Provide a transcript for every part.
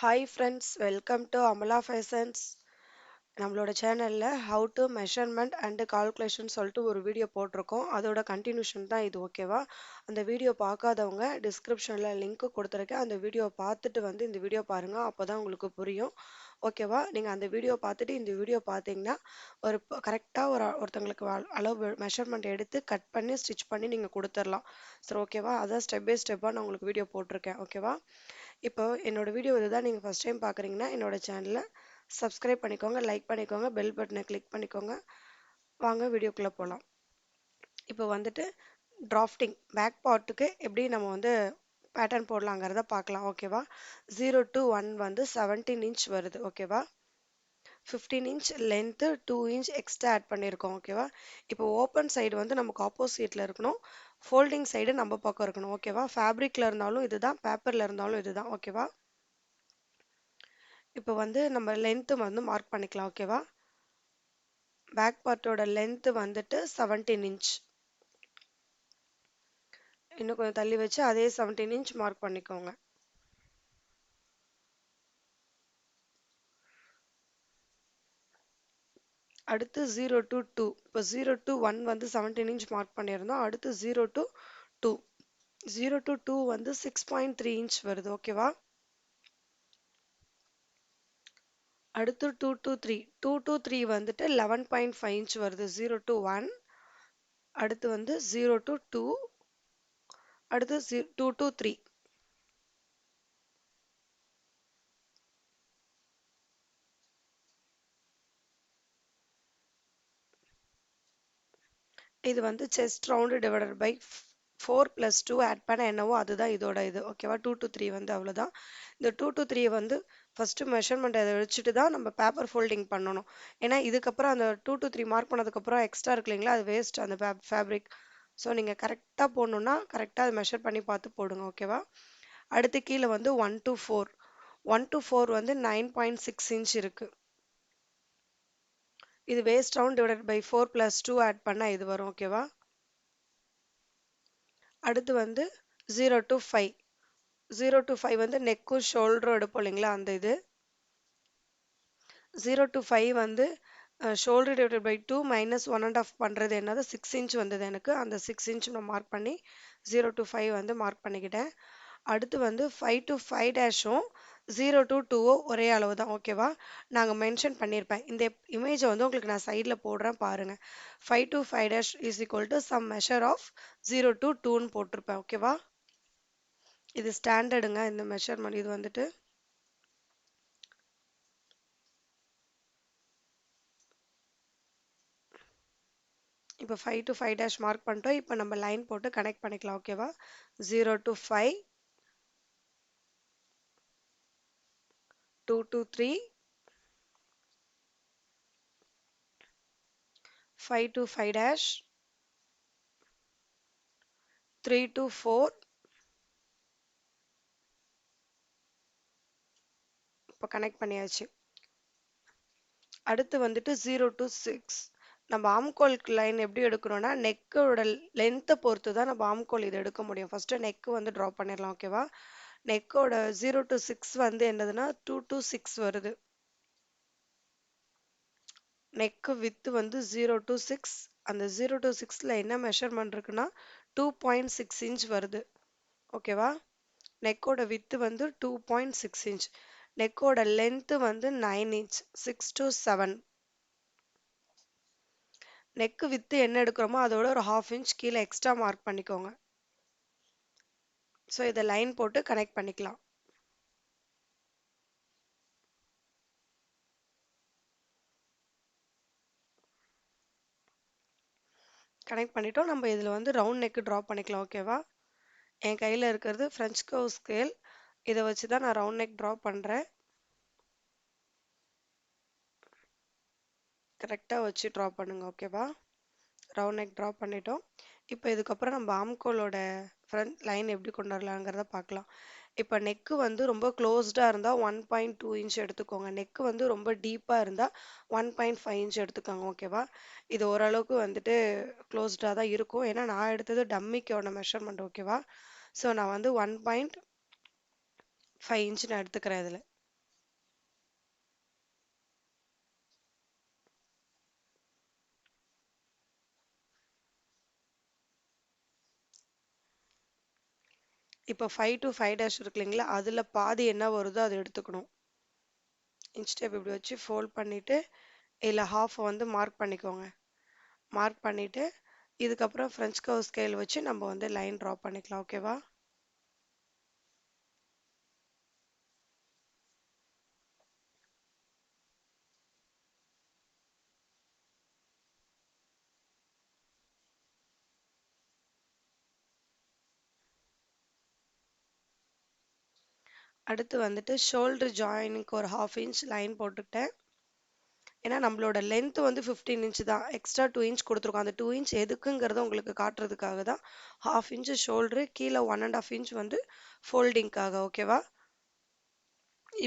Hi friends, welcome to Amala Fashions. நம்மளோட சேனல்ல how to measurement and calculation சொல்லிட்டு ஒரு வீடியோ போட்டிருக்கோம். அதோட கண்டினியூஷன் தான் இது, ஓகேவா? அந்த வீடியோ பார்க்காதவங்க டிஸ்கிரிப்ஷன்ல லிங்க் கொடுத்துருக்கேன். அந்த வீடியோ பார்த்துட்டு வந்து இந்த வீடியோ பாருங்க, அப்போதான் உங்களுக்கு புரியும். ஓகேவா? நீங்க அந்த வீடியோ பார்த்துட்டு இந்த வீடியோ பார்த்தீங்கன்னா ஒரு கரெக்டாக ஒருத்தங்களுக்கு அளவு மெஷர்மெண்ட் எடுத்து கட் பண்ணி ஸ்டிச் பண்ணி நீங்க கொடுத்துடலாம். சரி, ஓகேவா? அதான் ஸ்டெப் பை ஸ்டெப்பாக நான் உங்களுக்கு வீடியோ போட்டிருக்கேன், ஓகேவா? இப்போ என்னோட வீடியோ இதுதான் நீங்கள் ஃபஸ்ட் டைம் பார்க்குறீங்கன்னா என்னோட சேனலை சப்ஸ்கிரைப் பண்ணிக்கோங்க, லைக் பண்ணிக்கோங்க, பெல் பட்டனை கிளிக் பண்ணிக்கோங்க. வாங்க வீடியோக்குள்ளே போகலாம். இப்போ வந்துட்டு டிராஃப்டிங் பேக் பார்ட்டுக்கு எப்படி நம்ம வந்து பேட்டர்ன் போடலாங்கிறத பார்க்கலாம், ஓகேவா? 0 to 1 வந்து 17 இன்ச் வருது, ஓகேவா? 15 inch length, 2 inch extra add பண்ணியிருக்கோம், ஓகேவா? இப்போ ஓப்பன் சைடு வந்து நமக்கு ஆப்போசிட்டில் இருக்கணும், ஃபோல்டிங் சைடு நம்ம பக்கம் இருக்கணும், ஓகேவா? ஃபேப்ரிக்கில் இருந்தாலும் இதுதான், பேப்பரில் இருந்தாலும் இதுதான், ஓகேவா? இப்போ வந்து நம்ம லென்த்து வந்து மார்க் பண்ணிக்கலாம், ஓகேவா? பேக் பார்ட்டோட லென்த்து வந்துட்டு 17 இன்ச். இன்னும் கொஞ்சம் தள்ளி வச்சு அதே 17 இன்ச் மார்க் பண்ணிக்கோங்க. அடுத்து 0 to 2. இப்போ 0 to 1 வந்து 17 இன்ச் மார்க் பண்ணியிருந்தோம். அடுத்து 0 to 2. 0 to 2 வந்து 6.3 இன்ச் வருது, ஓகேவா? அடுத்து 2 to 3. 2 to 3 வந்துட்டு 11.5 இன்ச் வருது. 0 to 1. அடுத்து வந்து 0 to 2. அடுத்து 2 to 3. இது வந்து chest round divided by 4 + 2 add பண்ண என்னவோ அதுதான் இதோட இது, ஓகேவா? 2 to 3 வந்து அவ்வளோதான். இந்த 2 to 3 வந்து ஃபஸ்ட்டு மெஷர்மெண்ட் அதை வச்சுட்டு தான் நம்ம பேப்பர் ஃபோல்டிங் பண்ணணும். ஏன்னா இதுக்கப்புறம் அந்த 2 to 3 மார்க் பண்ணதுக்கப்புறம் எக்ஸ்ட்ரா இருக்கு இல்லைங்களா, அது வேஸ்ட் அந்த ஃபேப்ரிக். ஸோ நீங்கள் கரெக்டாக போடணுன்னா கரெக்டாக அதை மெஷர் பண்ணி பார்த்து போடுங்க, ஓகேவா? அடுத்து கீழே வந்து 1 to 4. 1 to 4 வந்து 9.6 இன்ச் இருக்குது. இது waist round divided by 4 + 2 add பண்ணால் இது வரும், ஓகேவா? அடுத்து வந்து 0 to 5. 0 to 5 வந்து நெக்கும் ஷோல்டரும் எடுப்போம் இல்லைங்களா, அந்த இது. 0 to 5 வந்து ஷோல்டர் டிவைடட் பை 2 மைனஸ் 1.5 பண்ணுறது என்னது 6 இன்ச் வந்தது எனக்கு. அந்த 6 இன்ச் நான் மார்க் பண்ணி 0 to 5 வந்து மார்க் பண்ணிக்கிட்டேன். அடுத்து வந்து 5 to 5' 0 to 2 ஒரே அளவு தான், ஓகேவா? நாங்கள் மென்ஷன் பண்ணியிருப்பேன். இந்த இமேஜை வந்து உங்களுக்கு நான் சைடில் போடுறேன் பாருங்கள். 5 to 5' is equal to some measure of 0 to 2ன்னு போட்டிருப்பேன், ஓகேவா? இது ஸ்டாண்டர்டுங்க, இந்த மெஷர்மெண்ட் இது வந்துட்டு. இப்போ 5 to 5' மார்க் பண்ணிட்டோம். இப்போ நம்ம லைன் போட்டு கனெக்ட் பண்ணிக்கலாம், ஓகேவா? 0 to 5, 2 to 3, 5 to 5', 3 to 4. இப்போ கனெக்ட் பண்ணியாச்சு. அடுத்து வந்துட்டு 0 to 6. நம்ம ஆம்கோலுக்கு லைன் எப்படி எடுக்கணும்னா நெக்கோட லென்த்தை பொறுத்து தான் நம்ம ஆம்கோல் இது எடுக்க முடியும். ஃபர்ஸ்ட் நெக் வந்து ட்ரா பண்ணிடலாம், ஓகேவா? நெக்கோட 0 to 6 வந்து என்னதுன்னா 2 to 6 வருது. நெக்கு வித்து வந்து 0 to 6. அந்த 0 to 6ல என்ன மெஷர்மெண்ட் இருக்குன்னா 2.6 இன்ச் வருது, ஓகேவா? நெக்கோட வித்து வந்து 2.6 இன்ச். நெக்கோட லென்த்து வந்து 9 இன்ச், 6 to 7. நெக்கு வித்து என்ன எடுக்கிறோமோ அதோட ஒரு 1/2 இன்ச் கீழே எக்ஸ்ட்ரா மார்க் பண்ணிக்கோங்க. ஸோ இதை லைன் போட்டு கனெக்ட் பண்ணிக்கலாம். கனெக்ட் பண்ணிட்டோம். நம்ம இதில் வந்து ரவுண்ட் நெக்கு ட்ரா பண்ணிக்கலாம், ஓகேவா? என் கையில் இருக்கிறது ஃப்ரெஞ்ச் கர்வ் ஸ்கேல். இதை வச்சு தான் நான் ரவுண்ட் நெக் ட்ரா பண்ணுறேன். கரெக்டாக வச்சு ட்ரா பண்ணுங்க, ஓகேவா? ரவுண்ட் நெக் ட்ரா பண்ணிட்டோம். இப்போ இதுக்கப்புறம் நம்ம ஆம்கோலோட ஃப்ரண்ட் லைன் எப்படி கொண்டு வரலாங்கிறத பார்க்கலாம். இப்போ நெக்கு வந்து ரொம்ப க்ளோஸ்டாக இருந்தால் 1.2 இன்ச் எடுத்துக்கோங்க. நெக்கு வந்து ரொம்ப டீப்பாக இருந்தால் 1.5 இன்ச் எடுத்துக்கோங்க, ஓகேவா? இது ஓரளவுக்கு வந்துட்டு க்ளோஸ்டாக தான் இருக்கும். ஏன்னா நான் எடுத்தது டம்மிக்கோட மெஷர்மெண்ட், ஓகேவா? ஸோ நான் வந்து 1.5 இன்ச் நான் எடுத்துக்கிறேன் இதில். இப்போ 5 to 5 டேஷ் இருக்கு இல்லைங்களா, அதில் பாதி என்ன வருதோ அதை எடுத்துக்கணும். இன்ச் டேப் இப்படி வச்சு ஃபோல்ட் பண்ணிவிட்டு இதில் ஹாஃப் வந்து மார்க் பண்ணிக்கோங்க. மார்க் பண்ணிவிட்டு இதுக்கப்புறம் ஃப்ரெஞ்ச் கர்வ் ஸ்கேல் வச்சு நம்ம வந்து லைன் ட்ரா பண்ணிக்கலாம். ஓகேவா? அடுத்து வந்துட்டு ஷோல்டர் ஜாயினுக்கு ஒரு 1/2 இன்ச் லைன் போட்டுக்கிட்டேன். ஏன்னா நம்மளோட லென்த் வந்து 15 இன்ச் தான், எக்ஸ்ட்ரா 2 இன்ச் கொடுத்துருக்கோம். அந்த 2 இன்ச் எதுக்குங்கிறத உங்களுக்கு காட்டுறதுக்காக தான் 1/2 இன்ச் ஷோல்டரு, கீழே 1.5 இன்ச் வந்து ஃபோல்டிங்காக. ஓகேவா?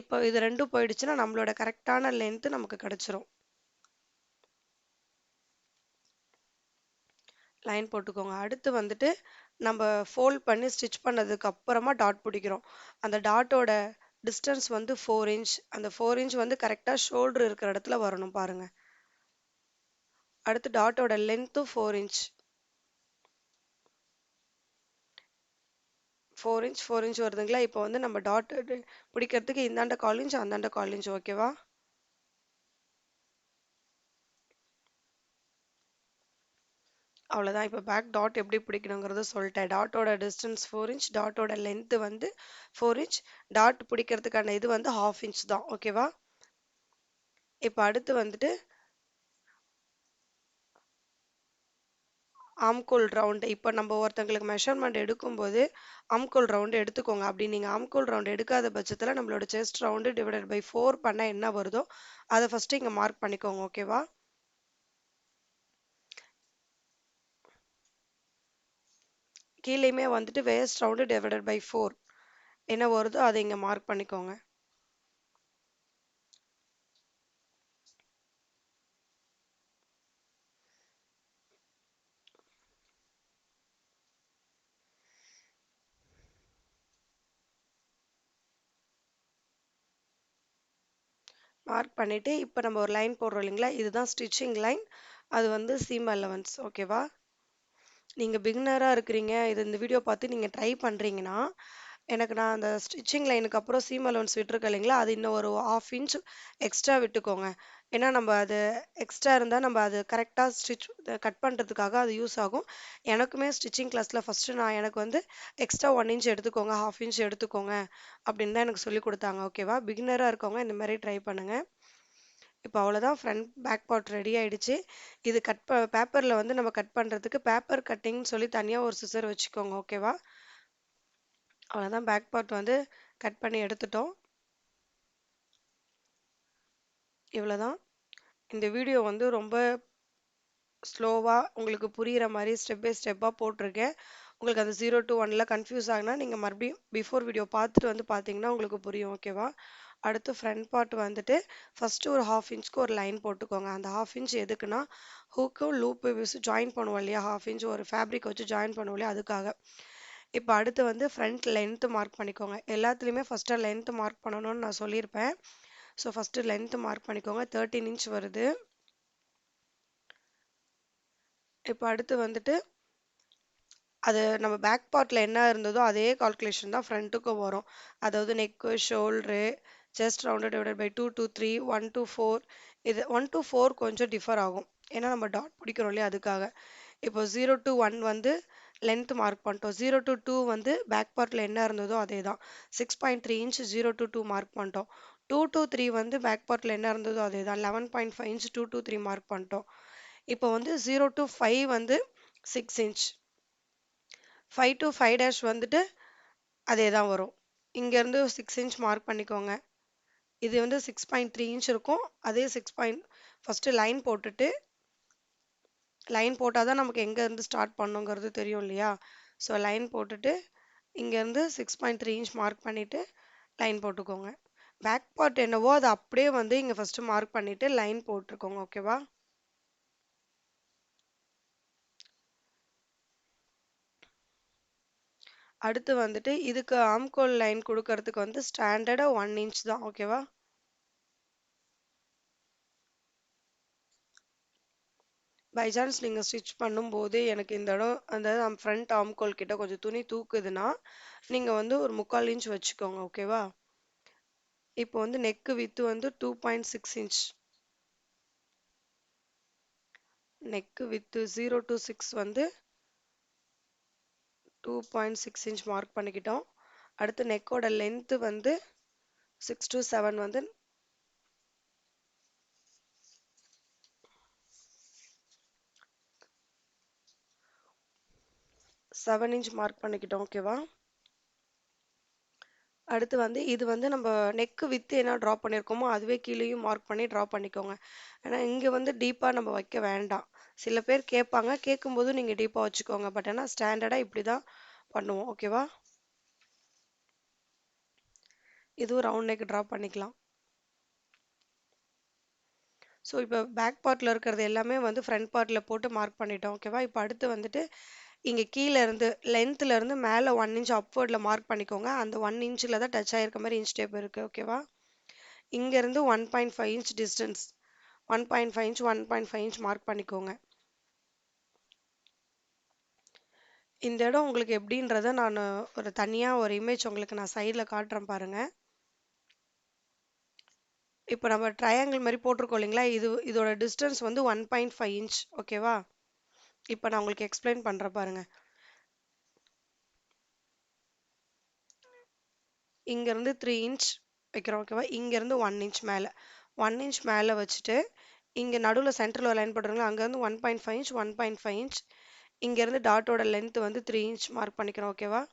இப்போ இது ரெண்டும் போயிடுச்சுன்னா நம்மளோட கரெக்டான லென்த் நமக்கு கிடைச்சிரும். லைன் போட்டுக்கோங்க. அடுத்து வந்துட்டு நம்ம ஃபோல்ட் பண்ணி ஸ்டிச் பண்ணதுக்கு அப்புறமா டாட் பிடிக்கிறோம். அந்த டாட்டோட டிஸ்டன்ஸ் வந்து 4 இன்ச். அந்த 4 இன்ச் வந்து கரெக்டாக ஷோல்டர் இருக்கிற இடத்துல வரணும் பாருங்க. அடுத்து டாட்டோட லென்த்தும் 4 இன்ச். 4 இன்ச் வருதுங்களா? இப்போ வந்து நம்ம டாட் பிடிக்கிறதுக்கு இந்தாண்ட 1/4 இன்ச், அந்தாண்ட 1/4 இன்ச். ஓகேவா? அவ்வளோதான். இப்போ பேக் டாட் எப்படி பிடிக்கணுங்கிறத சொல்லிட்டேன். டாட்டோட டிஸ்டன்ஸ் 4 இன்ச், டாட்டோட லென்த்து வந்து 4 இன்ச், டாட் பிடிக்கிறதுக்கான இது வந்து 1/2 இன்ச் தான். ஓகேவா? இப்போ அடுத்து வந்துட்டு ஆம்கோல் ரவுண்டு. இப்போ நம்ம ஒருத்தங்களுக்கு மெஷர்மெண்ட் எடுக்கும்போது ஆம்கோல் ரவுண்டு எடுத்துக்கோங்க. அப்படி நீங்கள் ஆம்கோல் ரவுண்டு எடுக்காத பட்சத்தில் நம்மளோட செஸ்ட் ரவுண்டு டிவைடட் பை 4 பண்ணால் என்ன வருதோ அதை ஃபஸ்ட்டு இங்கே மார்க் பண்ணிக்கோங்க. ஓகேவா? கீழேயுமே வந்துட்டு வேஸ்ட் ரவுண்டு டிவைடட் பை 4 என்ன வருதோ அதை இங்கே மார்க் பண்ணிக்கோங்க. மார்க் பண்ணிவிட்டு இப்போ நம்ம ஒரு லைன் போடுறோம் இல்லைங்களா, இதுதான் ஸ்டிச்சிங் லைன். அது வந்து சீம் அலவன்ஸ். ஓகேவா? நீங்கள் பிகினராக இருக்கிறீங்க, இந்த வீடியோ பார்த்து நீங்கள் ட்ரை பண்ணுறீங்கன்னா நான் அந்த ஸ்டிச்சிங் லைனுக்கு அப்புறம் சீம் அலவன்ஸ் விட்டுருக்கேன் இல்லைங்களா, அது இன்னும் ஒரு 1/2 இன்ச் எக்ஸ்ட்ரா விட்டுக்கோங்க. ஏன்னா நம்ம அது எக்ஸ்ட்ரா இருந்தால் நம்ம அது கரெக்டாக ஸ்டிச் கட் பண்ணுறதுக்காக அது யூஸ் ஆகும். எனக்குமே ஸ்டிச்சிங் கிளாஸில் ஃபஸ்ட்டு எனக்கு வந்து எக்ஸ்ட்ரா 1 இன்ச் எடுத்துக்கோங்க, 1/2 இன்ச் எடுத்துக்கோங்க அப்படின்னு தான் எனக்கு சொல்லி கொடுத்தாங்க. ஓகேவா? பிகினராக இருக்கவங்க இந்த மாதிரி ட்ரை பண்ணுங்கள். இப்போ அவ்வளோதான், ஃப்ரண்ட் பேக் பார்ட் ரெடி ஆயிடுச்சு. இது பேப்பரில் வந்து நம்ம கட் பண்ணுறதுக்கு பேப்பர் கட்டிங்னு சொல்லி தனியாக ஒரு சிசர் வச்சுக்கோங்க. ஓகேவா? அவ்வளோதான், பேக் பார்ட் வந்து கட் பண்ணி எடுத்துட்டோம். இவ்வளோதான். இந்த வீடியோ வந்து ரொம்ப ஸ்லோவாக உங்களுக்கு புரிகிற மாதிரி ஸ்டெப் பை ஸ்டெப்பாக போட்டிருக்கேன். உங்களுக்கு அந்த 0 to 1 கன்ஃபியூஸ் ஆகுனா நீங்கள் மறுபடியும் பிஃபோர் வீடியோ பார்த்துட்டு வந்து பார்த்தீங்கன்னா உங்களுக்கு புரியும். ஓகேவா? அடுத்து ஃப்ரண்ட் பார்ட் வந்துட்டு ஃபஸ்ட்டு ஒரு 1/2 இன்ச்க்கு ஒரு லைன் போட்டுக்கோங்க. அந்த 1/2 இன்ச் எதுக்குன்னா ஹூக்கும் லூப்பு வச்சு ஜாயின் பண்ணுவோம் இல்லையா, 1/2 இன்ச் ஒரு ஃபேப்ரிக் வச்சு ஜாயின் பண்ணுவோம் இல்லையா, அதுக்காக. இப்போ அடுத்து வந்து ஃப்ரண்ட் லென்த்து மார்க் பண்ணிக்கோங்க. எல்லாத்துலேயுமே ஃபஸ்ட்டு லென்த்து மார்க் பண்ணணும்னு நான் சொல்லியிருப்பேன். ஸோ ஃபஸ்ட்டு லென்த்து மார்க் பண்ணிக்கோங்க. 13 இன்ச் வருது. இப்போ அடுத்து வந்துட்டு அது நம்ம பேக் பார்ட்டில் என்ன இருந்ததோ அதே கால்குலேஷன் தான் ஃப்ரண்ட்டுக்கும் வரும். அதாவது neck, shoulder, chest round divided by 2 to 3, 1 to 4. இது 1 to 4 கொஞ்சம் டிஃபர் ஆகும். ஏன்னா நம்ம டாட் பிடிக்கிறோம் இல்லையா, அதுக்காக. இப்போ 0 to 1 வந்து லென்த் மார்க் பண்ணிட்டோம். 0 to 2 வந்து பேக் பார்ட்டில் என்ன இருந்ததோ அதே தான். 6.3 இன்ச் 0 to 2 மார்க் பண்ணிட்டோம். 2 to 3 வந்து பேக் பார்ட்டில் என்ன இருந்ததோ அதே தான். 11.5 இன்ச் 2 to 3 மார்க் பண்ணிட்டோம். இப்போ வந்து 0 to 5 வந்து 6 இன்ச். 5 to 5 டேஷ் வந்துட்டு அதே தான் வரும். இங்கேருந்து 6 இன்ச் மார்க் பண்ணிக்கோங்க. இது வந்து 6.3 இன்ச் இருக்கும். அதே 6. ஃபஸ்ட்டு லைன் போட்டுட்டு லைன் போட்டால் தான் நமக்கு எங்கேருந்து ஸ்டார்ட் பண்ணுங்கிறது தெரியும் இல்லையா. ஸோ லைன் போட்டுட்டு இங்கேருந்து 6.3 இன்ச் மார்க் பண்ணிவிட்டு லைன் போட்டுக்கோங்க. பேக் பார்ட் என்னவோ அதை அப்படியே வந்து இங்கே ஃபஸ்ட்டு மார்க் பண்ணிவிட்டு லைன் போட்டுருக்கோங்க. ஓகேவா? அடுத்து வந்துட்டு இதுக்கு ஆம்கோல் லைன் கொடுக்கறதுக்கு வந்து ஸ்டாண்டர்டாக 1 இன்ச் தான். ஓகேவா? பை சான்ஸ் நீங்கள் ஸ்டிச் பண்ணும்போது எனக்கு இந்த இடம் அந்த ஃப்ரண்ட் ஆம்கோல் கிட்ட கொஞ்சம் துணி தூக்குதுன்னா நீங்கள் வந்து ஒரு 3/4 இன்ச் வச்சுக்கோங்க. ஓகேவா? இப்போ வந்து நெக்கு வித்து வந்து 2.6 இன்ச். நெக்கு வித்து 0 to 6 வந்து 2.6 இன்ச் மார்க் பண்ணிக்கிட்டோம். அடுத்து நெக்கோட லென்த்து வந்து 6 to 7 வந்து 7 இன்ச் மார்க் பண்ணிக்கிட்டோம். ஓகேவா? அடுத்து வந்து இது வந்து நம்ம நெக்கு வித்து என்ன ட்ரா பண்ணியிருக்கோமோ அதுவே கீழேயும் மார்க் பண்ணி ட்ரா பண்ணிக்கோங்க. ஏன்னா இங்கே வந்து டீப்பாக நம்ம வைக்க வேண்டாம். சில பேர் கேட்பாங்க, கேட்கும்போது நீங்கள் டீப்பாக வச்சுக்கோங்க. பட் ஆனால் ஸ்டாண்டர்டாக இப்படி தான் பண்ணுவோம். ஓகேவா? இதுவும் ரவுண்ட் நெக் ட்ரா பண்ணிக்கலாம். ஸோ இப்போ பேக் பார்ட்டில் இருக்கிறது எல்லாமே வந்து ஃப்ரண்ட் பார்ட்டில் போட்டு மார்க் பண்ணிட்டோம். ஓகேவா? இப்போ அடுத்து வந்துட்டு இங்கே கீழே இருந்து லென்த்தில் இருந்து மேலே 1 இன்ச் அப்வர்டில் மார்க் பண்ணிக்கோங்க. அந்த 1 இன்ச்சில் தான் டச் ஆகிருக்க மாதிரி இன்ச் டேப் இருக்குது. ஓகேவா? இங்கேருந்து 1.5 inch distance 1.5 inch 1.5 inch mark பண்ணிக்கோங்க. இந்த இடம் உங்களுக்கு எப்படின்றத நான் ஒரு தனியாக ஒரு இமேஜ் உங்களுக்கு நான் சைடில் காட்டுறேன் பாருங்க. இப்போ நம்ம ட்ரையாங்கிள் மாதிரி போட்டிருக்கோம் இல்லைங்களா, இதோட டிஸ்டன்ஸ் வந்து 1.5 இன்ச். ஓகேவா? இப்போ நான் உங்களுக்கு எக்ஸ்பிளைன் பண்ணுறேன் பாருங்க. இங்கேருந்து 3 இன்ச் வைக்கிறோம். ஓகேவா? இங்கேருந்து 1 இன்ச் மேலே 1 இன்ச் மேலே வச்சுட்டு இங்கே நடுவில் சென்டரில் ஒரு லைன் போட்டுருங்களா, அங்கேருந்து 1.5 இன்ச் 1.5 இன்ச் இங்கேருந்து டாட்டோட லென்த் வந்து 3 இன்ச் மார்க் பண்ணிக்கிறோம். ஓகேவா?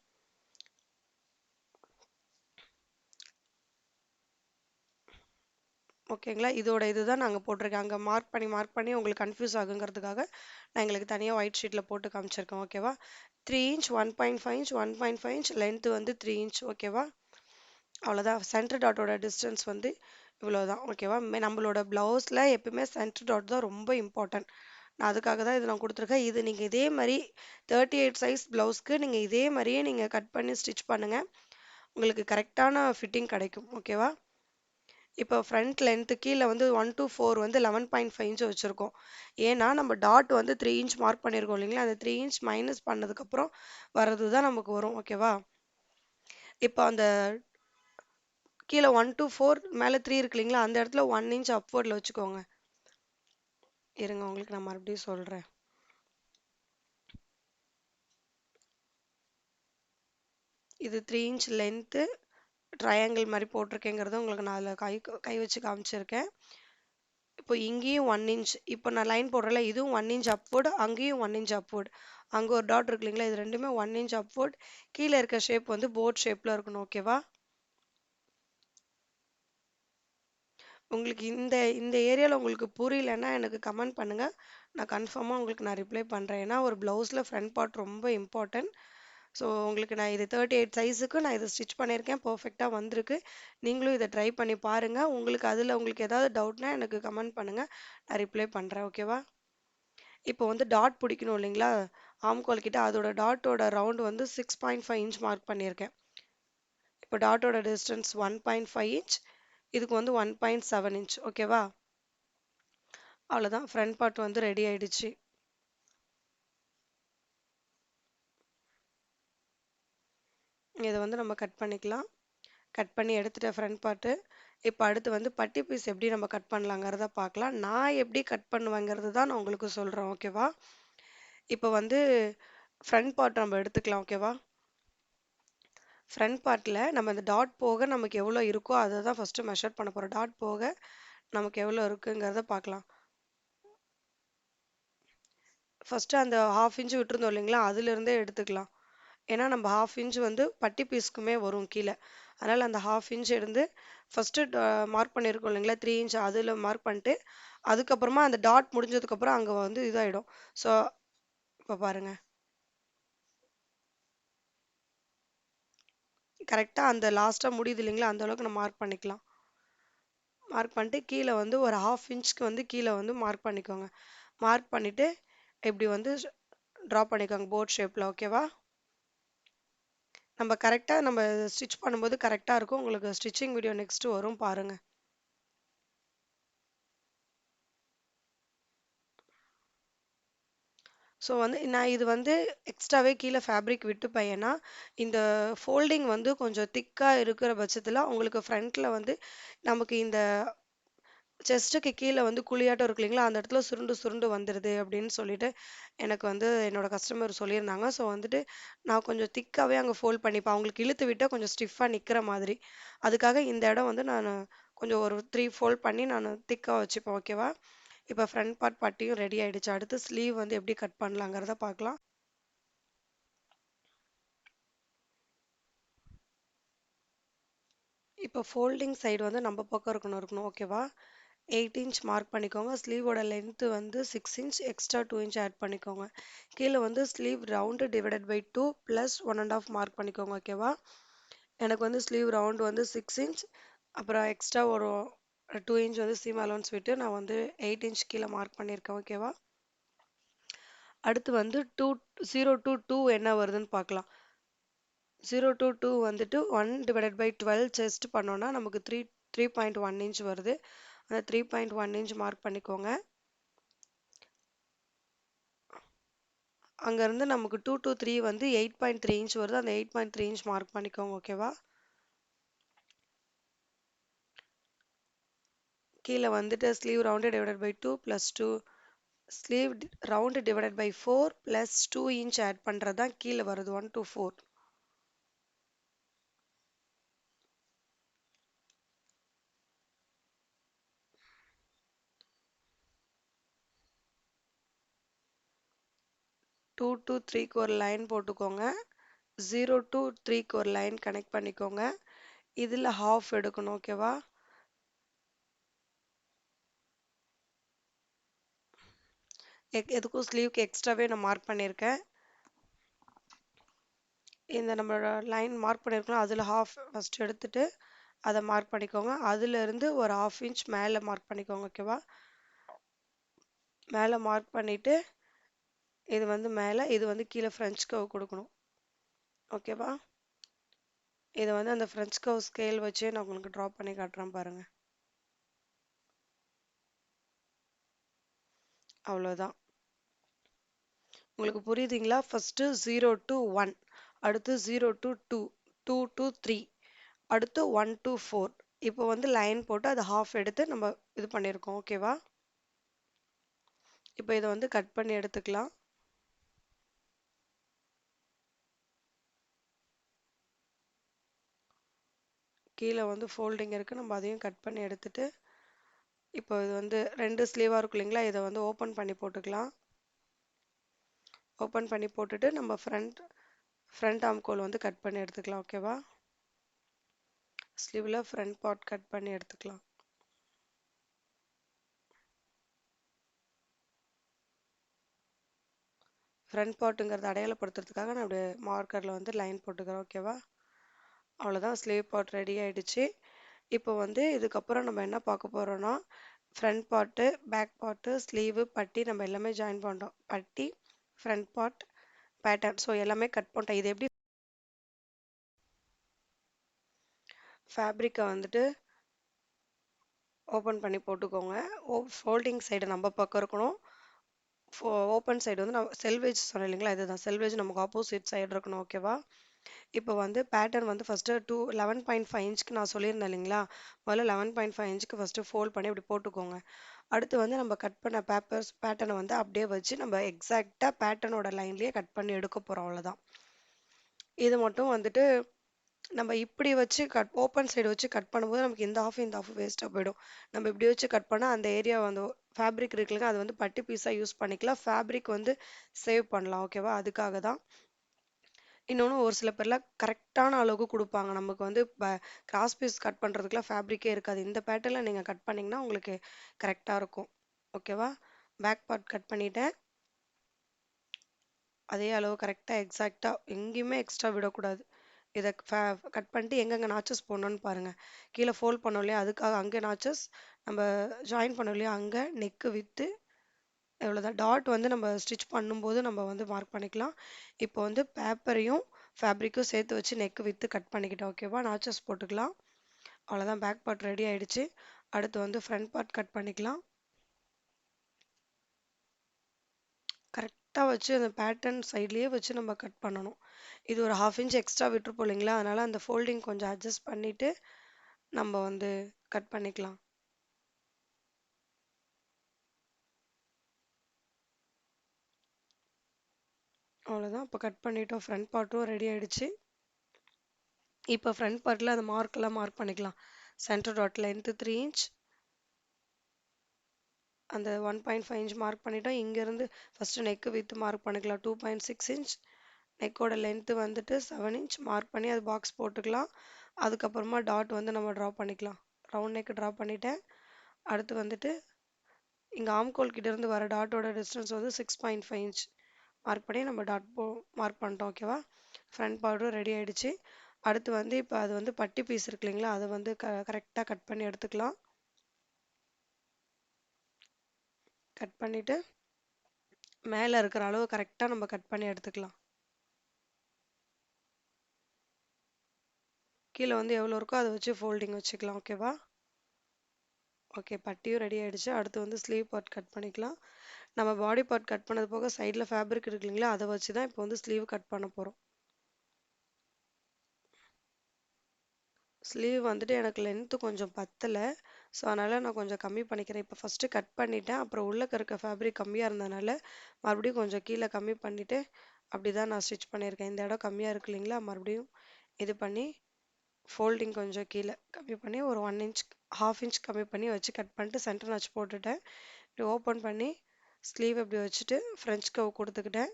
ஓகேங்களா? இதோட இதுதான் நாங்கள் போட்டிருக்கேன். அங்கே மார்க் பண்ணி உங்களுக்கு கன்ஃபியூஸ் ஆகுங்கிறதுக்காக நான் எங்களுக்கு தனியாக ஒயிட் ஷீட்டில் போட்டு காமிச்சிருக்கேன். ஓகேவா? 3 இன்ச் 1.5 இன்ச் 1.5 இன்ச் லென்த்து வந்து 3 இன்ச். ஓகேவா? அவ்வளோதான். சென்டர் டாட்டோட டிஸ்டன்ஸ் வந்து இவ்வளோதான். ஓகேவா? நம்மளோட ப்ளவுஸில் எப்பவுமே சென்டர் டாட் தான் ரொம்ப இம்பார்ட்டன்ட். நான் அதுக்காக தான் இது நான் கொடுத்துருக்கேன். இது நீங்கள் இதே மாதிரி 38 சைஸ் ப்ளவுஸ்க்கு நீங்கள் இதே மாதிரியே நீங்கள் கட் பண்ணி ஸ்டிச் பண்ணுங்கள். உங்களுக்கு கரெக்டான ஃபிட்டிங் கிடைக்கும். ஓகேவா? இப்போ ஃப்ரண்ட் லென்த்து கீழே வந்து 1 to 4 வந்து 11.5 இன்ச் வச்சுருக்கோம். ஏன்னா நம்ம டாட் வந்து 3 இன்ச் மார்க் பண்ணியிருக்கோம் இல்லைங்களா, அந்த 3 இன்ச் மைனஸ் பண்ணதுக்கப்புறம் வர்றது தான் நமக்கு வரும். ஓகேவா? இப்போ அந்த கீழே 1 to 4 மேலே 3 இருக்கு இல்லைங்களா, அந்த இடத்துல 1 இன்ச் அப்வர்டில் வச்சுக்கோங்க. இருங்க, உங்களுக்கு நான் மறுபடியும் சொல்கிறேன். இது 3 இன்ச் லென்த்து ட்ரையாங்கிள் மாதிரி போட்டிருக்கேங்கிறத உங்களுக்கு நான் அதில் கை வச்சு காமிச்சிருக்கேன். இப்போ இங்கேயும் 1 இன்ச், இப்போ நான் லைன் போடுறேன்ல, இதுவும் 1 இன்ச் அப்வர்டு, அங்கேயும் 1 இன்ச் அப்வர்டு, அங்கே ஒரு டாட் இருக்கு இல்லைங்களா, இது ரெண்டுமே 1 இன்ச் அப்வர்ட். கீழே இருக்க ஷேப் வந்து போட் ஷேப்பில் இருக்கணும். ஓகேவா? உங்களுக்கு இந்த இந்த ஏரியாவில் உங்களுக்கு புரியலன்னா எனக்கு கமெண்ட் பண்ணுங்கள். நான் கன்ஃபார்மாக உங்களுக்கு நான் ரிப்ளை பண்ணுறேன். ஏன்னா ஒரு ப்ளவுஸில் ஃப்ரண்ட் பார்ட் ரொம்ப இம்பார்ட்டன்ட். ஸோ உங்களுக்கு நான் இது 38 சைஸுக்கு நான் இதை ஸ்டிச் பண்ணியிருக்கேன். பர்ஃபெக்டாக வந்திருக்கு. நீங்களும் இதை ட்ரை பண்ணி பாருங்கள். உங்களுக்கு அதில் உங்களுக்கு ஏதாவது டவுட்னா எனக்கு கமெண்ட் பண்ணுங்கள். நான் ரிப்ளை பண்ணுறேன். ஓகேவா? இப்போ வந்து டாட் பிடிக்கணும் இல்லைங்களா, ஆம்கோல் கிட்ட அதோட டாட்டோட ரவுண்ட் வந்து 6.5 இன்ச் மார்க் பண்ணியிருக்கேன். இப்போ டாட்டோட டிஸ்டன்ஸ் 1.5 இன்ச், இதுக்கு வந்து 1.7 இன்ச். ஓகேவா? அவ்வளோதான். ஃப்ரண்ட் பார்ட் வந்து ரெடி ஆயிடுச்சு. இதை வந்து நம்ம கட் பண்ணிக்கலாம். கட் பண்ணி எடுத்துட்ட ஃப்ரண்ட் பார்ட்டு. இப்போ அடுத்து வந்து பட்டி பீஸ் எப்படி நம்ம கட் பண்ணலாங்கிறத பார்க்கலாம். நான் எப்படி கட் பண்ணுவேங்கிறது தான் நான் உங்களுக்கு சொல்கிறேன். ஓகேவா? இப்போ வந்து ஃப்ரண்ட் பார்ட் நம்ம எடுத்துக்கலாம். ஓகேவா? ஃப்ரண்ட் பார்ட்டில் நம்ம இந்த டாட் போக நமக்கு எவ்வளோ இருக்கோ அதை தான் ஃபஸ்ட்டு மெஷர் பண்ண போகிறோம். டாட் போக நமக்கு எவ்வளோ இருக்குங்கிறத பார்க்கலாம். ஃபஸ்ட்டு அந்த 1/2 இன்ச் விட்டுருந்தோம் இல்லைங்களா, அதுலேருந்தே எடுத்துக்கலாம். ஏன்னா நம்ம 1/2 இன்ச் வந்து பட்டி பீஸ்க்குமே வரும் கீழே. அதனால் அந்த 1/2 இன்ச் எடுத்து ஃபஸ்ட்டு மார்க் பண்ணியிருக்கோம் இல்லைங்களா, 3 இன்ச் அதில் மார்க் பண்ணிட்டு அதுக்கப்புறமா அந்த டாட் முடிஞ்சதுக்கப்புறம் அங்கே வந்து இதாகிடும். ஸோ இப்போ பாருங்கள், கரெக்டாக அந்த லாஸ்ட்டாக முடியுது இல்லைங்களா, அந்த அளவுக்கு நம்ம மார்க் பண்ணிக்கலாம். மார்க் பண்ணிட்டு கீழே வந்து ஒரு 1/2 இன்ச்சுக்கு வந்து கீழே வந்து மார்க் பண்ணிக்கோங்க. மார்க் பண்ணிவிட்டு இப்படி வந்து ட்ரா பண்ணிக்கோங்க போட் ஷேப்பில். ஓகேவா? நம்ம கரெக்டாக நம்ம ஸ்டிச் பண்ணும்போது கரெக்டாக இருக்கும். உங்களுக்கு ஸ்டிச்சிங் வீடியோ நெக்ஸ்ட்டு வரும் பாருங்கள். ஸோ வந்து நான் இது வந்து எக்ஸ்ட்ராவே கீழே ஃபேப்ரிக் விட்டு பையனா இந்த ஃபோல்டிங் வந்து கொஞ்சம் திக்காக இருக்கிற பட்சத்தில் உங்களுக்கு ஃப்ரண்ட்டில் வந்து நமக்கு இந்த செஸ்ட்டுக்கு கீழே வந்து குழியாட்டம் இருக்கு இல்லைங்களா அந்த இடத்துல சுருண்டு சுருண்டு வந்துடுது அப்படின்னு சொல்லிட்டு எனக்கு வந்து என்னோட கஸ்டமர் சொல்லியிருந்தாங்க. ஸோ வந்துட்டு நான் கொஞ்சம் திக்காகவே அங்கே ஃபோல்ட் பண்ணிப்பேன் அவங்களுக்கு இழுத்து விட்டால் கொஞ்சம் ஸ்டிஃபாக நிற்கிற மாதிரி. அதுக்காக இந்த இடம் வந்து நான் கொஞ்சம் ஒரு 3 ஃபோல்ட் பண்ணி நான் திக்காக வச்சுப்பேன். ஓகேவா? இப்போ ஃப்ரண்ட் பார்ட் பட்டியும் ரெடி ஆயிடுச்சு. அடுத்து ஸ்லீவ் வந்து எப்படி கட் பண்ணலாங்கிறத பார்க்கலாம். இப்போ ஃபோல்டிங் சைடு வந்து நம்ம பக்கம் இருக்கணும். ஓகேவா? 8 இன்ச் மார்க் பண்ணிக்கோங்க. ஸ்லீவோட லென்த் வந்து 6 இன்ச் எக்ஸ்ட்ரா 2 இன்ச் ஆட் பண்ணிக்கோங்க. கீழே வந்து sleeve round divided by 2 plus 1.5 mark பண்ணிக்கோங்க. ஓகேவா? எனக்கு வந்து ஸ்லீவ் ரவுண்ட் வந்து 6 இன்ச் அப்புறம் எக்ஸ்ட்ரா ஒரு 2 இன்ச் வந்து சீம் அலோன்ஸ் விட்டு நான் வந்து 8 இன்ச் கீழே மார்க் பண்ணியிருக்கேன். ஓகேவா? அடுத்து வந்து 0 to 2 என்ன வருதுன்னு பார்க்கலாம். 0 to 2 வந்துட்டு 1 டிவைடட் பை 12 செஸ்ட் பண்ணோம்னா நமக்கு 3.1 இன்ச் வருது. அந்த 3.1 இன்ச் மார்க் பண்ணிக்கோங்க. அங்கேருந்து நமக்கு 2 to 3 வந்து 8.3 இன்ச் வருது. அந்த 8.3 இன்ச் மார்க் பண்ணிக்கோங்க. ஓகேவா? கீழே வந்துட்டு sleeve round divided by 2 plus 2 sleeve round divided by 4 plus 2 inch add பண்ணுறது தான் கீழே வருது 1 to 4. டூ டு த்ரீக்கு ஒரு லைன் போட்டுக்கோங்க. 0 to 3க்கு ஒரு லைன் கனெக்ட் பண்ணிக்கோங்க. இதில் ஹாஃப் எடுக்கணும். ஓகேவா? எதுக்கும் ஸ்லீவ்க்கு எக்ஸ்ட்ராவே நான் மார்க் பண்ணியிருக்கேன். இந்த நம்மளோட லைன் மார்க் பண்ணியிருக்கோம் அதில் ஹாஃப் ஃபஸ்ட் எடுத்துட்டு அதை மார்க் பண்ணிக்கோங்க. அதுலேருந்து ஒரு ½ இன்ச் மேலே மார்க் பண்ணிக்கோங்க. ஓகேவா? மேலே மார்க் பண்ணிவிட்டு இது வந்து மேலே இது வந்து கீழே ஃப்ரெஞ்ச் கர்வ் கொடுக்கணும். ஓகேவா? இதை வந்து அந்த ஃப்ரெஞ்ச் கர்வ் ஸ்கேல் வச்சே நான் உங்களுக்கு ட்ரா பண்ணி காட்டுறேன் பாருங்கள். அவ்வளோதான். உங்களுக்கு புரியுதுங்களா? ஃபஸ்ட்டு 0 to 1, அடுத்து 0 to 2, 2 to 3, அடுத்து 1 to 4. இப்போ வந்து லைன் போட்டு அதை ஹாஃப் எடுத்து நம்ம இது பண்ணியிருக்கோம். ஓகேவா? இப்போ இதை வந்து கட் பண்ணி எடுத்துக்கலாம். கீழே வந்து ஃபோல்டிங் இருக்குது. நம்ம அதையும் கட் பண்ணி எடுத்துட்டு இப்போ இது வந்து 2 ஸ்லீவாக இருக்கும் இல்லைங்களா? இதை வந்து ஓப்பன் பண்ணி போட்டுக்கலாம். ஓப்பன் பண்ணி போட்டுட்டு நம்ம ஃப்ரண்ட் ஆம்கோல் வந்து கட் பண்ணி எடுத்துக்கலாம். ஓகேவா? ஸ்லீவில் ஃப்ரண்ட் பார்ட் கட் பண்ணி எடுத்துக்கலாம். ஃப்ரண்ட் பார்ட்டுங்கிறத அடையாளப்படுத்துறதுக்காக நான் அப்படியே மார்க்கரில் வந்து லைன் போட்டுக்கிறேன். ஓகேவா? அவ்வளோதான். ஸ்லீவ் பார்ட் ரெடி ஆகிடுச்சு. இப்போ வந்து இதுக்கப்புறம் நம்ம என்ன பார்க்க போகிறோன்னா front part, back part, sleeve, பட்டி நம்ம எல்லாமே ஜாயின் பண்ணுறோம். பட்டி, ஃப்ரண்ட் பார்ட், பேட்டர்ன். ஸோ எல்லாமே கட் பண்ணிட்டேன். இது எப்படி ஃபேப்ரிக்கை வந்துட்டு ஓப்பன் பண்ணி போட்டுக்கோங்க. ஃபோல்டிங் சைடு நம்ம பக்கம் இருக்கணும். ஓப்பன் சைடு வந்து நான் செல்வேஜ் சொன்னேன் இல்லைங்களா? இதுதான் செல்வேஜ் நமக்கு ஆப்போசிட் சைடு இருக்கணும். ஓகேவா? இப்போ வந்து பேட்டர்ன் வந்து ஃபஸ்ட்டு 11.5 இன்ச்சுக்கு நான் சொல்லியிருந்தேன் இல்லைங்களா? முதல்ல 11.5 இன்ச்சுக்கு ஃபஸ்ட்டு ஃபோல்ட் பண்ணி இப்படி போட்டுக்கோங்க. அடுத்து வந்து நம்ம கட் பண்ண பேட்டர்னை வந்து அப்படியே வச்சு நம்ம எக்ஸாக்டாக பேட்டர்னோட லைன்லேயே கட் பண்ணி எடுக்க போகிறோம். அவ்வளோதான். இது மட்டும் வந்துட்டு நம்ம இப்படி வச்சு ஓப்பன் சைடு வச்சு கட் பண்ணும்போது நமக்கு இந்த ஆஃப் வேஸ்ட்டாக போயிடும். நம்ம இப்படி வச்சு கட் பண்ணால் அந்த ஏரியா வந்து ஃபேப்ரிக் இருக்குல்ல அது வந்து பட்டி பீஸாக யூஸ் பண்ணிக்கலாம். ஃபேப்ரிக் வந்து சேவ் பண்ணலாம். ஓகேவா? அதுக்காக தான். இன்னொன்று ஒரு சில பேர்லாம் கரெக்டான அளவுக்கு கொடுப்பாங்க. நமக்கு வந்து கிராஸ் பீஸ் கட் பண்ணுறதுக்குலாம் ஃபேப்ரிக்கே இருக்காது. இந்த பேட்டர்னில் நீங்கள் கட் பண்ணிங்கன்னா உங்களுக்கு கரெக்டாக இருக்கும். ஓகேவா? பேக் பார்ட் கட் பண்ணிட்டேன். அதே அளவு கரெக்டாக எக்ஸாக்டாக எங்கேயுமே எக்ஸ்ட்ரா விடக்கூடாது. இதை கட் பண்ணிட்டு எங்கெங்கே நாச்சஸ் போடணும்னு பாருங்கள். கீழே ஃபோல்ட் பண்ணோம் இல்லையா? அதுக்காக அங்கே நாச்சஸ், நம்ம ஜாயின் பண்ணோம் இல்லையா? அங்கே நெக்கு வித்து எவ்வளோதான். டாட் வந்து நம்ம ஸ்டிச் பண்ணும்போது நம்ம வந்து மார்க் பண்ணிக்கலாம். இப்போ வந்து பேப்பரையும் ஃபேப்ரிக்கும் சேர்த்து வச்சு நெக்கு வித்து கட் பண்ணிக்கிட்டோம். ஓகேவா? நாச்சஸ் போட்டுக்கலாம். அவ்வளோதான். பேக் பார்ட் ரெடி ஆயிடுச்சு. அடுத்து வந்து ஃப்ரண்ட் பார்ட் கட் பண்ணிக்கலாம். கரெக்டாக வச்சு அந்த பேட்டர்ன் சைட்லேயே வச்சு நம்ம கட் பண்ணணும். இது ஒரு 1/2 இன்ச் எக்ஸ்ட்ரா விட்டுருப்போம் இல்லைங்களா? அதனால அந்த ஃபோல்டிங் கொஞ்சம் அட்ஜஸ்ட் பண்ணிட்டு நம்ம வந்து கட் பண்ணிக்கலாம். அவ்வளோதான். இப்போ கட் பண்ணிட்டோம். ஃப்ரண்ட் பார்ட்டும் ரெடி ஆயிடுச்சு. இப்போ ஃப்ரண்ட் பார்ட்டில் அந்த மார்க்கெல்லாம் மார்க் பண்ணிக்கலாம். சென்டர் டாட் லென்த்து 3 இன்ச், அந்த 1.5 இன்ச் மார்க் பண்ணிட்டோம். இங்கேருந்து ஃபஸ்ட்டு நெக்கு வித்து மார்க் பண்ணிக்கலாம். 2.6 இன்ச், நெக்கோட லென்த்து வந்துட்டு 7 இன்ச் மார்க் பண்ணி அது பாக்ஸ் போட்டுக்கலாம். அதுக்கப்புறமா டாட் வந்து நம்ம ட்ரா பண்ணிக்கலாம். ரவுண்ட் நெக் ட்ரா பண்ணிட்டேன். அடுத்து வந்துட்டு இங்கே ஆம்கோல் கிட்டேருந்து வர டாட்டோட டிஸ்டன்ஸ் வந்து 6.5 இன்ச் மார்க் பண்ணி நம்ம டாட் மார்க் பண்ணிட்டோம். ஓகேவா? ஃப்ரண்ட் பார்ட்டும் ரெடி ஆயிடுச்சு. அடுத்து வந்து இப்போ அது வந்து பட்டி பீஸ் இருக்கு இல்லைங்களா? அதை வந்து கரெக்டாக கட் பண்ணி எடுத்துக்கலாம். கட் பண்ணிவிட்டு மேலே இருக்கிற அளவு கரெக்டாக நம்ம கட் பண்ணி எடுத்துக்கலாம். கீழே வந்து எவ்வளோ இருக்கோ அதை வச்சு ஃபோல்டிங் வச்சுக்கலாம். ஓகேவா? ஓகே, பட்டியும் ரெடி ஆயிடுச்சு. அடுத்து வந்து ஸ்லீவ் பார்ட் கட் பண்ணிக்கலாம். நம்ம பாடி பார்ட் கட் பண்ணது போக சைடில் ஃபேப்ரிக் இருக்கு இல்லைங்களா? அதை வச்சு தான் இப்போ வந்து ஸ்லீவ் கட் பண்ண போகிறோம். ஸ்லீவ் வந்துட்டு எனக்கு லென்த்து கொஞ்சம் பத்தலை. ஸோ அதனால் நான் கொஞ்சம் கம்மி பண்ணிக்கிறேன். இப்போ ஃபஸ்ட்டு கட் பண்ணிட்டேன். அப்புறம் உள்ளே இருக்க ஃபேப்ரிக் கம்மியாக இருந்ததுனால மறுபடியும் கொஞ்சம் கீழே கம்மி பண்ணிவிட்டு அப்படி தான் நான் ஸ்டிச் பண்ணியிருக்கேன். இந்த இடம் கம்மியாக இருக்கு இல்லைங்களா? மறுபடியும் இது பண்ணி ஃபோல்டிங் கொஞ்சம் கீழே கம்மி பண்ணி ஒரு 1 இன்ச் 1/2 இன்ச் கம்மி பண்ணி வச்சு கட் பண்ணிட்டு சென்டர் நச்சு போட்டுட்டேன். இப்படி ஓப்பன் பண்ணி ஸ்லீவ் இப்படி வச்சுட்டு ஃப்ரெஞ்ச் கவ் கொடுத்துக்கிட்டேன்.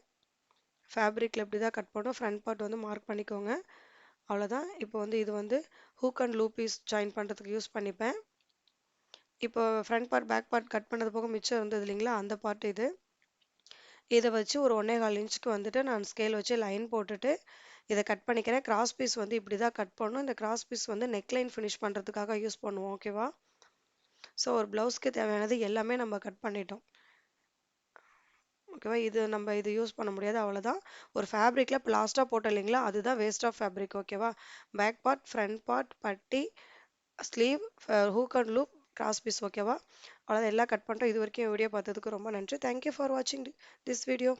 ஃபேப்ரிக்கில் இப்படி தான் கட் பண்ணோம். ஃப்ரண்ட் பார்ட் வந்து மார்க் பண்ணிக்கோங்க. அவ்வளோதான். இப்போ வந்து இது வந்து hook and loop piece join பண்ணுறதுக்கு யூஸ் பண்ணிப்பேன். இப்போ front part back part cut பண்ணது போக மிச்சம் இருந்தது இல்லைங்களா? அந்த பார்ட் இது. இதை வச்சு ஒரு 1.25 இன்ச்சுக்கு வந்துட்டு நான் ஸ்கேல் வச்சு லைன் போட்டுட்டு இதை கட் பண்ணிக்கிறேன். கிராஸ் பீஸ் வந்து இப்படி தான் கட் பண்ணணும். இந்த கிராஸ் பீஸ் வந்து நெக்லைன் ஃபினிஷ் பண்ணுறதுக்காக யூஸ் பண்ணுவோம். ஓகேவா? ஸோ ஒரு ப்ளவுஸ்க்கு தேவையானது எல்லாமே நம்ம கட் பண்ணிட்டோம். ஓகேவா? இது நம்ம இது யூஸ் பண்ண முடியாது. அவ்வளோதான். ஒரு ஃபேப்ரிக்கில் இப்போ லாஸ்ட்டாக போட்டோம் இல்லைங்களா? அதுதான் வேஸ்ட் ஆஃப் ஃபேப்ரிக். ஓகேவா? பேக் பார்ட், ஃப்ரண்ட் பார்ட், பட்டி, sleeve, hook and loop, cross piece. ஓகேவா? அவ்வளோதான். எல்லாம் கட் பண்ணிட்டோம். இது வரைக்கும் வீடியோ பார்த்ததுக்கு ரொம்ப நன்றி. தேங்க்யூ ஃபார் வாட்சிங் திஸ் வீடியோ.